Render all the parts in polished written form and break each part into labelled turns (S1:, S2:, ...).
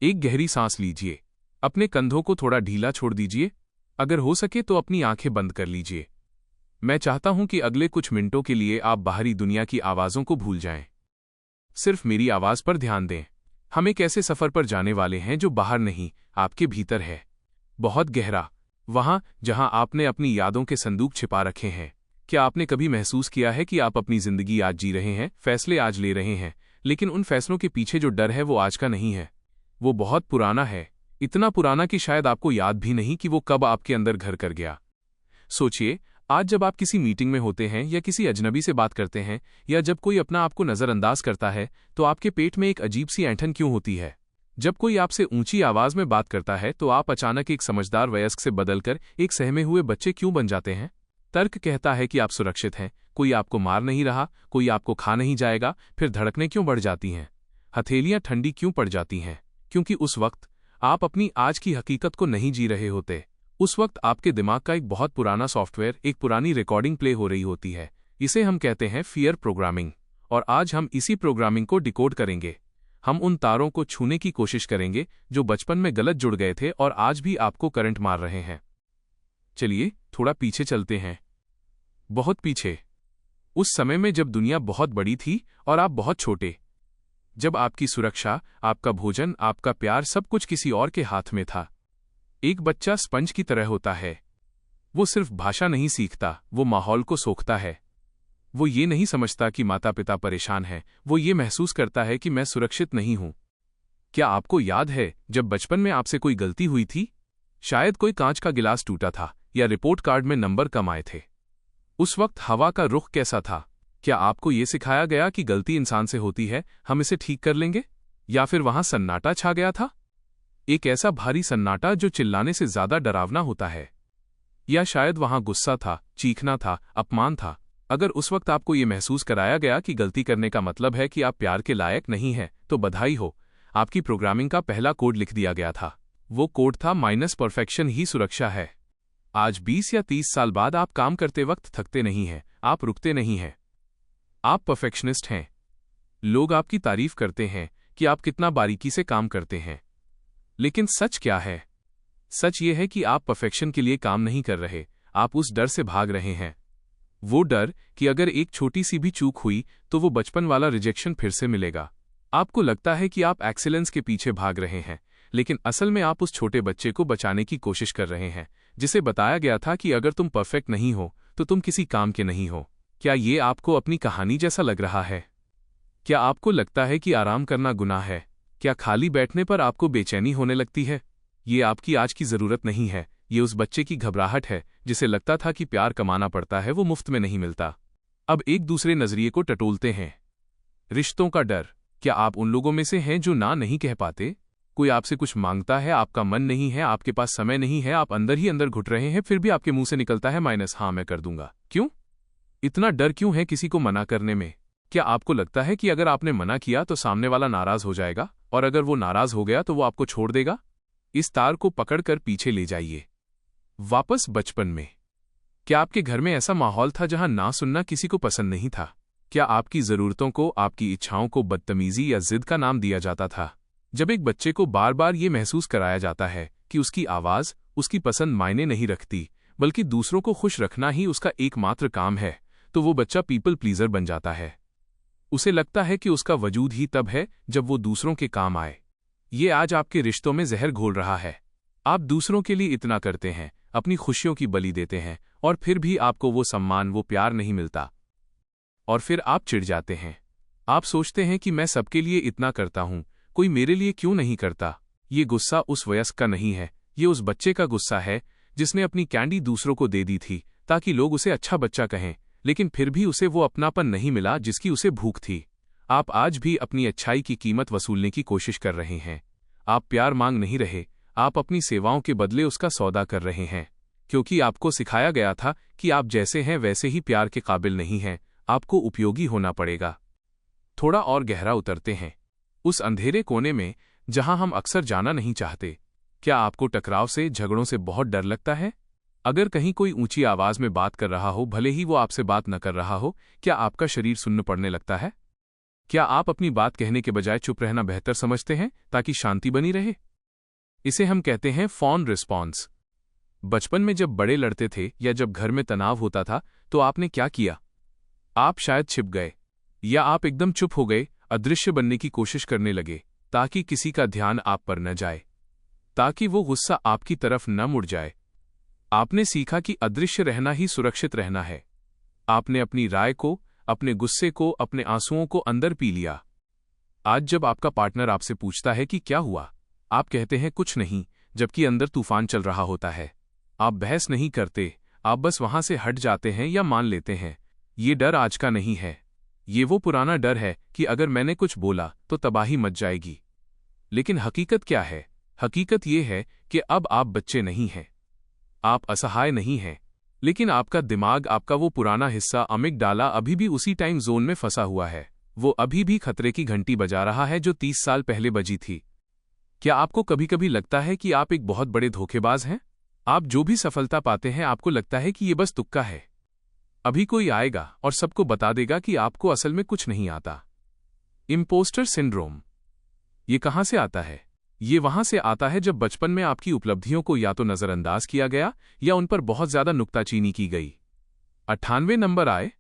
S1: एक गहरी सांस लीजिए। अपने कंधों को थोड़ा ढीला छोड़ दीजिए। अगर हो सके तो अपनी आंखें बंद कर लीजिए। मैं चाहता हूं कि अगले कुछ मिनटों के लिए आप बाहरी दुनिया की आवाज़ों को भूल जाएं। सिर्फ मेरी आवाज़ पर ध्यान दें। हम एक ऐसे सफ़र पर जाने वाले हैं जो बाहर नहीं, आपके भीतर है। बहुत गहरा, वहां जहां आपने अपनी यादों के संदूक छिपा रखे हैं। क्या आपने कभी महसूस किया है कि आप अपनी ज़िंदगी आज जी रहे हैं, फैसले आज ले रहे हैं, लेकिन उन फैसलों के पीछे जो डर है वो आज का नहीं है। वो बहुत पुराना है, इतना पुराना कि शायद आपको याद भी नहीं कि वो कब आपके अंदर घर कर गया। सोचिए, आज जब आप किसी मीटिंग में होते हैं या किसी अजनबी से बात करते हैं या जब कोई अपना आपको नज़रअंदाज करता है तो आपके पेट में एक अजीब सी ऐंठन क्यों होती है? जब कोई आपसे ऊंची आवाज़ में बात करता है तो आप अचानक एक समझदार वयस्क से बदलकर एक सहमे हुए बच्चे क्यों बन जाते हैं? तर्क कहता है कि आप सुरक्षित हैं, कोई आपको मार नहीं रहा, कोई आपको खा नहीं जाएगा। फिर धड़कनें क्यों बढ़ जाती हैं? हथेलियां ठंडी क्यों पड़ जाती हैं? क्योंकि उस वक्त आप अपनी आज की हकीकत को नहीं जी रहे होते। उस वक्त आपके दिमाग का एक बहुत पुराना सॉफ्टवेयर, एक पुरानी रिकॉर्डिंग प्ले हो रही होती है। इसे हम कहते हैं फियर प्रोग्रामिंग। और आज हम इसी प्रोग्रामिंग को डिकोड करेंगे। हम उन तारों को छूने की कोशिश करेंगे जो बचपन में गलत जुड़ गए थे और आज भी आपको करंट मार रहे हैं। चलिए थोड़ा पीछे चलते हैं, बहुत पीछे। उस समय में जब दुनिया बहुत बड़ी थी और आप बहुत छोटे। जब आपकी सुरक्षा, आपका भोजन, आपका प्यार सब कुछ किसी और के हाथ में था। एक बच्चा स्पंज की तरह होता है। वो सिर्फ भाषा नहीं सीखता, वो माहौल को सोखता है। वो ये नहीं समझता कि माता पिता परेशान हैं, वो ये महसूस करता है कि मैं सुरक्षित नहीं हूं। क्या आपको याद है जब बचपन में आपसे कोई गलती हुई थी? शायद कोई कांच का गिलास टूटा था या रिपोर्ट कार्ड में नंबर कम आए थे। उस वक्त हवा का रुख कैसा था? क्या आपको ये सिखाया गया कि गलती इंसान से होती है, हम इसे ठीक कर लेंगे? या फिर वहां सन्नाटा छा गया था, एक ऐसा भारी सन्नाटा जो चिल्लाने से ज्यादा डरावना होता है? या शायद वहां गुस्सा था, चीखना था, अपमान था? अगर उस वक्त आपको ये महसूस कराया गया कि गलती करने का मतलब है कि आप प्यार के लायक नहीं हैं, तो बधाई हो, आपकी प्रोग्रामिंग का पहला कोड लिख दिया गया था। वो कोड था माइनस परफेक्शन ही सुरक्षा है। आज 20 या 30 साल बाद आप काम करते वक्त थकते नहीं हैं, आप रुकते नहीं हैं। आप परफेक्शनिस्ट हैं। लोग आपकी तारीफ करते हैं कि आप कितना बारीकी से काम करते हैं। लेकिन सच क्या है? सच ये है कि आप परफेक्शन के लिए काम नहीं कर रहे, आप उस डर से भाग रहे हैं। वो डर कि अगर एक छोटी सी भी चूक हुई तो वो बचपन वाला रिजेक्शन फिर से मिलेगा। आपको लगता है कि आप एक्सीलेंस के पीछे भाग रहे हैं, लेकिन असल में आप उस छोटे बच्चे को बचाने की कोशिश कर रहे हैं जिसे बताया गया था कि अगर तुम परफेक्ट नहीं हो तो तुम किसी काम के नहीं हो। क्या ये आपको अपनी कहानी जैसा लग रहा है? क्या आपको लगता है कि आराम करना गुनाह है? क्या खाली बैठने पर आपको बेचैनी होने लगती है? ये आपकी आज की जरूरत नहीं है, ये उस बच्चे की घबराहट है जिसे लगता था कि प्यार कमाना पड़ता है, वो मुफ्त में नहीं मिलता। अब एक दूसरे नजरिए को टटोलते हैं। रिश्तों का डर। क्या आप उन लोगों में से हैं जो ना नहीं कह पाते? कोई आपसे कुछ मांगता है, आपका मन नहीं है, आपके पास समय नहीं है, आप अंदर ही अंदर घुट रहे हैं, फिर भी आपके मुंह से निकलता है माइनस हाँ मैं कर दूंगा। क्यों? इतना डर क्यों है किसी को मना करने में? क्या आपको लगता है कि अगर आपने मना किया तो सामने वाला नाराज हो जाएगा, और अगर वो नाराज हो गया तो वो आपको छोड़ देगा? इस तार को पकड़कर पीछे ले जाइए, वापस बचपन में। क्या आपके घर में ऐसा माहौल था जहां ना सुनना किसी को पसंद नहीं था? क्या आपकी जरूरतों को, आपकी इच्छाओं को बदतमीजी या जिद का नाम दिया जाता था? जब एक बच्चे को बार बार ये महसूस कराया जाता है कि उसकी आवाज, उसकी पसंद मायने नहीं रखती, बल्कि दूसरों को खुश रखना ही उसका एकमात्र काम है, तो वो बच्चा पीपल प्लीजर बन जाता है। उसे लगता है कि उसका वजूद ही तब है जब वो दूसरों के काम आए। ये आज आपके रिश्तों में जहर घोल रहा है। आप दूसरों के लिए इतना करते हैं, अपनी खुशियों की बलि देते हैं, और फिर भी आपको वो सम्मान, वो प्यार नहीं मिलता। और फिर आप चिढ़ जाते हैं। आप सोचते हैं कि मैं सबके लिए इतना करता हूं, कोई मेरे लिए क्यों नहीं करता? ये गुस्सा उस वयस्क का नहीं है, ये उस बच्चे का गुस्सा है जिसने अपनी कैंडी दूसरों को दे दी थी ताकि लोग उसे अच्छा बच्चा कहें, लेकिन फिर भी उसे वो अपनापन नहीं मिला जिसकी उसे भूख थी। आप आज भी अपनी अच्छाई की कीमत वसूलने की कोशिश कर रहे हैं। आप प्यार मांग नहीं रहे, आप अपनी सेवाओं के बदले उसका सौदा कर रहे हैं, क्योंकि आपको सिखाया गया था कि आप जैसे हैं वैसे ही प्यार के काबिल नहीं हैं, आपको उपयोगी होना पड़ेगा। थोड़ा और गहरा उतरते हैं, उस अंधेरे कोने में जहां हम अक्सर जाना नहीं चाहते। क्या आपको टकराव से, झगड़ों से बहुत डर लगता है? अगर कहीं कोई ऊंची आवाज में बात कर रहा हो, भले ही वो आपसे बात न कर रहा हो, क्या आपका शरीर सुन्न पड़ने लगता है? क्या आप अपनी बात कहने के बजाय चुप रहना बेहतर समझते हैं ताकि शांति बनी रहे? इसे हम कहते हैं फॉन रिस्पॉन्स। बचपन में जब बड़े लड़ते थे या जब घर में तनाव होता था तो आपने क्या किया? आप शायद छिप गए, या आप एकदम चुप हो गए, अदृश्य बनने की कोशिश करने लगे ताकि किसी का ध्यान आप पर न जाए, ताकि वो गुस्सा आपकी तरफ न मुड़ जाए। आपने सीखा कि अदृश्य रहना ही सुरक्षित रहना है। आपने अपनी राय को, अपने गुस्से को, अपने आंसुओं को अंदर पी लिया। आज जब आपका पार्टनर आपसे पूछता है कि क्या हुआ, आप कहते हैं कुछ नहीं, जबकि अंदर तूफान चल रहा होता है। आप बहस नहीं करते, आप बस वहां से हट जाते हैं या मान लेते हैं ये डर आज का नहीं है। ये वो पुराना डर है कि अगर मैंने कुछ बोला तो तबाही मच जाएगी। लेकिन हकीकत क्या है? हकीकत ये है कि अब आप बच्चे नहीं हैं, आप असहाय नहीं हैं, लेकिन आपका दिमाग, आपका वो पुराना हिस्सा अमिगडाला अभी भी उसी टाइम जोन में फंसा हुआ है। वो अभी भी खतरे की घंटी बजा रहा है जो 30 साल पहले बजी थी। क्या आपको कभी कभी लगता है कि आप एक बहुत बड़े धोखेबाज हैं? आप जो भी सफलता पाते हैं आपको लगता है कि ये बस तुक्का है, अभी कोई आएगा और सबको बता देगा कि आपको असल में कुछ नहीं आता। Impostor syndrome. ये कहां से आता है? ये वहां से आता है जब बचपन में आपकी उपलब्धियों को या तो नजरअंदाज किया गया या उन पर बहुत ज्यादा नुक्ताचीनी की गई। 98 नंबर आए,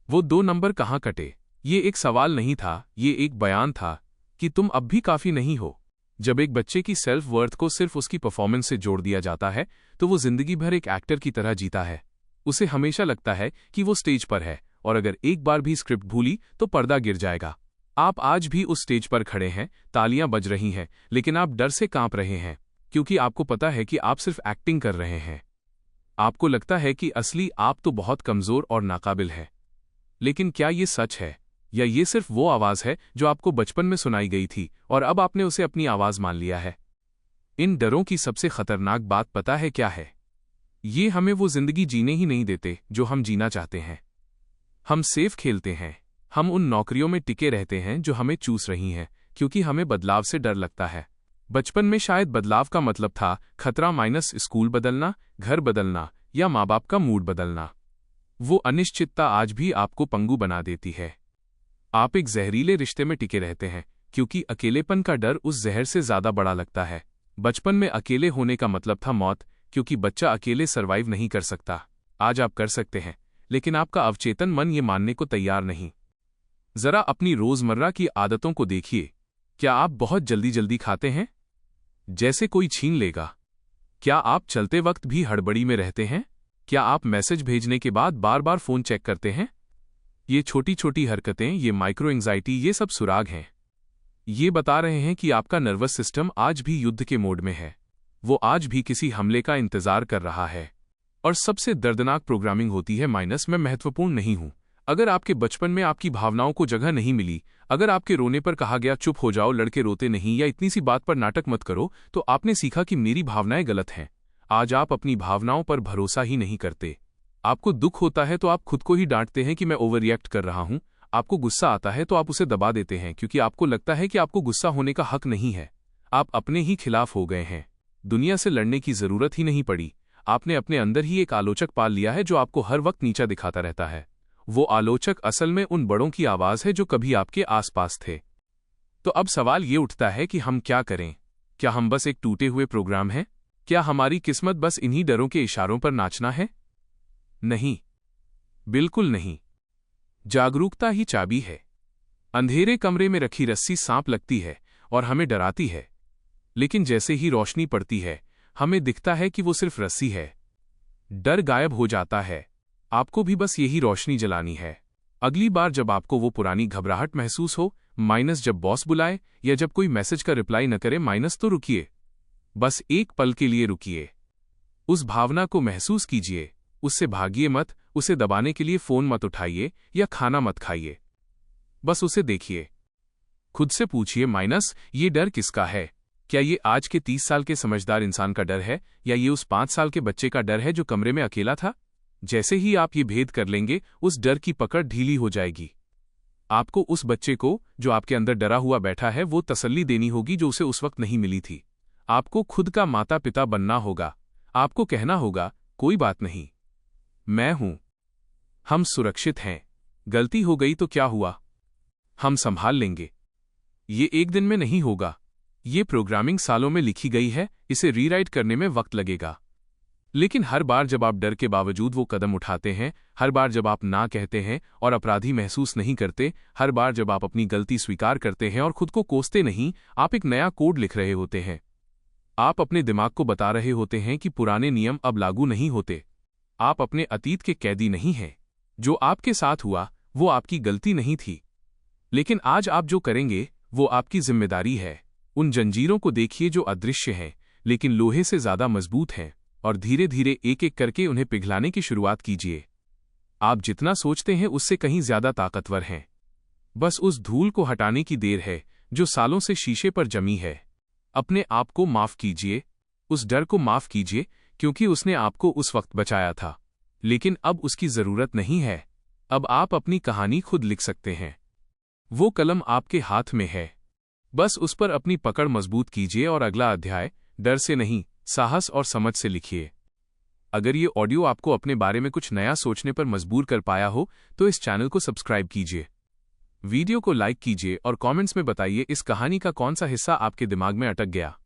S1: वो 2 नंबर कहां कटे? ये एक सवाल नहीं था, ये एक बयान था कि तुम अब भी काफी नहीं हो। जब एक बच्चे की सेल्फ वर्थ को सिर्फ उसकी परफॉर्मेंस से जोड़ दिया जाता है तो वो जिंदगी भर एक एक्टर की तरह जीता है। उसे हमेशा लगता है कि वो स्टेज पर है और अगर एक बार भी स्क्रिप्ट भूली तो पर्दा गिर जाएगा। आप आज भी उस स्टेज पर खड़े हैं, तालियां बज रही हैं, लेकिन आप डर से कांप रहे हैं क्योंकि आपको पता है कि आप सिर्फ एक्टिंग कर रहे हैं। आपको लगता है कि असली आप तो बहुत कमजोर और नाकाबिल है। लेकिन क्या ये सच है, या ये सिर्फ वो आवाज है जो आपको बचपन में सुनाई गई थी और अब आपने उसे अपनी आवाज मान लिया है? इन डरों की सबसे खतरनाक बात पता है क्या है? ये हमें वो जिंदगी जीने ही नहीं देते जो हम जीना चाहते हैं। हम सेफ खेलते हैं, हम उन नौकरियों में टिके रहते हैं जो हमें चूस रही हैं क्योंकि हमें बदलाव से डर लगता है। बचपन में शायद बदलाव का मतलब था खतरा माइनस स्कूल बदलना, घर बदलना या माँ बाप का मूड बदलना। वो अनिश्चितता आज भी आपको पंगु बना देती है। आप एक जहरीले रिश्ते में टिके रहते हैं क्योंकि अकेलेपन का डर उस जहर से ज्यादा बड़ा लगता है। बचपन में अकेले होने का मतलब था मौत, क्योंकि बच्चा अकेले सरवाइव नहीं कर सकता। आज आप कर सकते हैं, लेकिन आपका अवचेतन मन ये मानने को तैयार नहीं। जरा अपनी रोजमर्रा की आदतों को देखिए। क्या आप बहुत जल्दी जल्दी खाते हैं, जैसे कोई छीन लेगा? क्या आप चलते वक्त भी हड़बड़ी में रहते हैं? क्या आप मैसेज भेजने के बाद बार बार फोन चेक करते हैं? ये छोटी छोटी हरकतें, ये माइक्रो एंजाइटी, ये सब सुराग हैं। ये बता रहे हैं कि आपका नर्वस सिस्टम आज भी युद्ध के मोड में है। वो आज भी किसी हमले का इंतजार कर रहा है। और सबसे दर्दनाक प्रोग्रामिंग होती है माइनस मैं महत्वपूर्ण नहीं हूं। अगर आपके बचपन में आपकी भावनाओं को जगह नहीं मिली, अगर आपके रोने पर कहा गया चुप हो जाओ, लड़के रोते नहीं, या इतनी सी बात पर नाटक मत करो, तो आपने सीखा कि मेरी भावनाएं गलत हैं। आज आप अपनी भावनाओं पर भरोसा ही नहीं करते। आपको दुख होता है तो आप खुद को ही डांटते हैं कि मैं ओवर रिएक्ट कर रहा हूं। आपको गुस्सा आता है तो आप उसे दबा देते हैं क्योंकि आपको लगता है कि आपको गुस्सा होने का हक नहीं है। आप अपने ही खिलाफ हो गए हैं। दुनिया से लड़ने की जरूरत ही नहीं पड़ी। आपने अपने अंदर ही एक आलोचक पाल लिया है जो आपको हर वक्त नीचा दिखाता रहता है। वो आलोचक असल में उन बड़ों की आवाज है जो कभी आपके आसपास थे। तो अब सवाल ये उठता है कि हम क्या करें? क्या हम बस एक टूटे हुए प्रोग्राम हैं? क्या हमारी किस्मत बस इन्हीं डरों के इशारों पर नाचना है? नहीं, बिल्कुल नहीं। जागरूकता ही चाबी है। अंधेरे कमरे में रखी रस्सी सांप लगती है और हमें डराती है, लेकिन जैसे ही रोशनी पड़ती है हमें दिखता है कि वो सिर्फ रस्सी है। डर गायब हो जाता है। आपको भी बस यही रोशनी जलानी है। अगली बार जब आपको वो पुरानी घबराहट महसूस हो, माइनस जब बॉस बुलाए या जब कोई मैसेज का रिप्लाई न करे, माइनस तो रुकिए। बस एक पल के लिए रुकिए। उस भावना को महसूस कीजिए। उससे भागिए मत, उसे दबाने के लिए फोन मत उठाइए या खाना मत खाइए। बस उसे देखिए। खुद से पूछिए, माइनस ये डर किसका है? क्या ये आज के 30 साल के समझदार इंसान का डर है या ये उस 5 साल के बच्चे का डर है जो कमरे में अकेला था? जैसे ही आप ये भेद कर लेंगे, उस डर की पकड़ ढीली हो जाएगी। आपको उस बच्चे को जो आपके अंदर डरा हुआ बैठा है वो तसल्ली देनी होगी जो उसे उस वक्त नहीं मिली थी। आपको खुद का माता पिता बनना होगा। आपको कहना होगा, कोई बात नहीं, मैं हूं, हम सुरक्षित हैं, गलती हो गई तो क्या हुआ, हम संभाल लेंगे। ये एक दिन में नहीं होगा। ये प्रोग्रामिंग सालों में लिखी गई है, इसे रीराइट करने में वक्त लगेगा। लेकिन हर बार जब आप डर के बावजूद वो कदम उठाते हैं, हर बार जब आप ना कहते हैं और अपराधी महसूस नहीं करते, हर बार जब आप अपनी गलती स्वीकार करते हैं और खुद को कोसते नहीं, आप एक नया कोड लिख रहे होते हैं। आप अपने दिमाग को बता रहे होते हैं कि पुराने नियम अब लागू नहीं होते। आप अपने अतीत के कैदी नहीं हैं। जो आपके साथ हुआ वो आपकी गलती नहीं थी। लेकिन आज आप जो करेंगे वो आपकी जिम्मेदारी है। उन जंजीरों को देखिए जो अदृश्य हैं, लेकिन लोहे से ज्यादा मजबूत हैं, और धीरे धीरे एक एक करके उन्हें पिघलाने की शुरुआत कीजिए। आप जितना सोचते हैं उससे कहीं ज्यादा ताकतवर हैं। बस उस धूल को हटाने की देर है जो सालों से शीशे पर जमी है। अपने आप को माफ कीजिए, उस डर को माफ कीजिए, क्योंकि उसने आपको उस वक्त बचाया था। लेकिन अब उसकी जरूरत नहीं है। अब आप अपनी कहानी खुद लिख सकते हैं। वो कलम आपके हाथ में है। बस उस पर अपनी पकड़ मजबूत कीजिए और अगला अध्याय डर से नहीं, साहस और समझ से लिखिए। अगर ये ऑडियो आपको अपने बारे में कुछ नया सोचने पर मजबूर कर पाया हो तो इस चैनल को सब्सक्राइब कीजिए, वीडियो को लाइक कीजिए और कमेंट्स में बताइए इस कहानी का कौन सा हिस्सा आपके दिमाग में अटक गया।